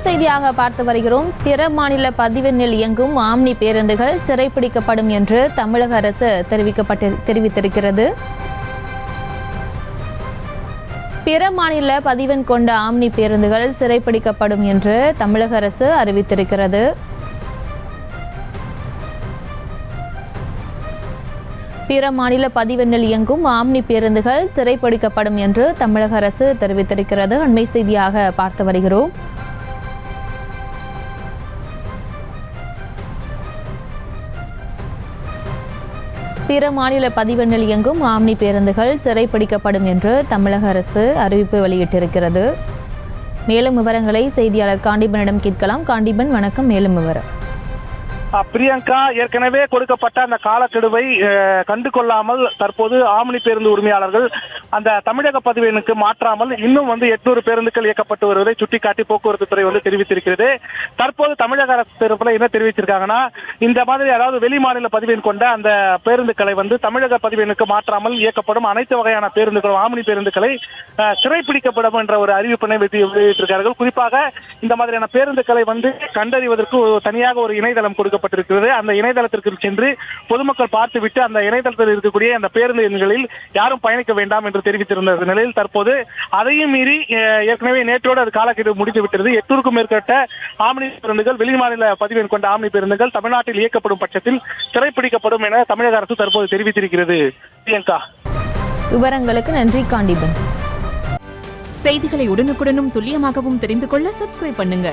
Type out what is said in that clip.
செய்தியாக பார்த்து வருகிறோம். பிற மாநில பதிவெண்ணில் இயங்கும் ஆம்னி பேருந்துகள் சிறைப்பிடிக்கப்படும் என்று தமிழக அரசு தெரிவித்திருக்கிறது. பிற மாநில பதிவெண் கொண்ட ஆம்னி பேருந்துகள் சிறைப்பிடிக்கப்படும் என்று தமிழக அரசு அறிவித்திருக்கிறது. பிற மாநில பதிவெண்ணில் இயங்கும் ஆம்னி பேருந்துகள் சிறைப்பிடிக்கப்படும் என்று தமிழக அரசு தெரிவித்திருக்கிறது. அண்மை செய்தியாக பார்த்து வருகிறோம். பிற மாநில பதிவெண்ணில் இயங்கும் ஆம்னி பேருந்துகள் சிறைப்பிடிக்கப்படும் என்று தமிழக அரசு அறிவிப்பு வெளியிட்டிருக்கிறது. மேலும் விவரங்களை செய்தியாளர் காண்டிபனிடம் கேட்கலாம். காண்டிபன், வணக்கம். மேலும் விவரம். பிரியங்கா, ஏற்கனவே கொடுக்கப்பட்ட அந்த காலக்கெடுவை கண்டு கொள்ளாமல் தற்போது ஆம்னி பேருந்து உரிமையாளர்கள் அந்த தமிழக பதிவெண்ணுக்கு மாற்றாமல் இன்னும் 800 பேருந்துகள் இயக்கப்பட்டு வருவதை சுட்டிக்காட்டி போக்குவரத்து துறை தெரிவித்திருக்கிறது. தற்போது தமிழக அரசு தரப்புல என்ன தெரிவிச்சிருக்காங்கன்னா, இந்த மாதிரி அதாவது வெளி மாநில பதிவெண் கொண்ட அந்த பேருந்துகளை தமிழக பதிவெண்ணுக்கு மாற்றாமல் இயக்கப்படும் அனைத்து வகையான பேருந்துகள் ஆம்னி பேருந்துகளை சிறைப்பிடிக்கப்படும் என்ற ஒரு அறிவிப்பினை வெளியிட்டிருக்கிறார்கள். குறிப்பாக இந்த மாதிரியான பேருந்துகளை கண்டறிவதற்கு தனியாக ஒரு இணையதளம் கொடுக்கப்பட்டிருக்கிறது. அந்த இணையதளத்திற்கு சென்று பொதுமக்கள் பார்த்துவிட்டு அந்த இணையதளத்தில் இருக்கக்கூடிய அந்த பேருந்து எண்களில் யாரும் பயணிக்க வேண்டாம் என்று தெரிவித்திருந்த நிலையில் தற்போது அதையும் மீறி ஏற்கனவே நேற்றோடு அது காலக்கெடு முடிந்து விட்டது. 800க்கும் மேற்பட்ட ஆம்னி பேருந்துகள் வெளிமாநில பதிவெண் கொண்ட ஆம்னி பேருந்துகள் தமிழ்நாட்டில் இயக்கப்படும் பட்சத்தில் சிறைப்பிடிக்கப்படும் என தமிழக அரசு தற்போது தெரிவித்திருக்கிறது. பிரியங்கா, விவரங்களுக்கு நன்றி காண்டிபன். செய்திகளை உடனுக்குடனும் துல்லியமாகவும் தெரிந்து கொள்ள சப்ஸ்கிரைப் பண்ணுங்க.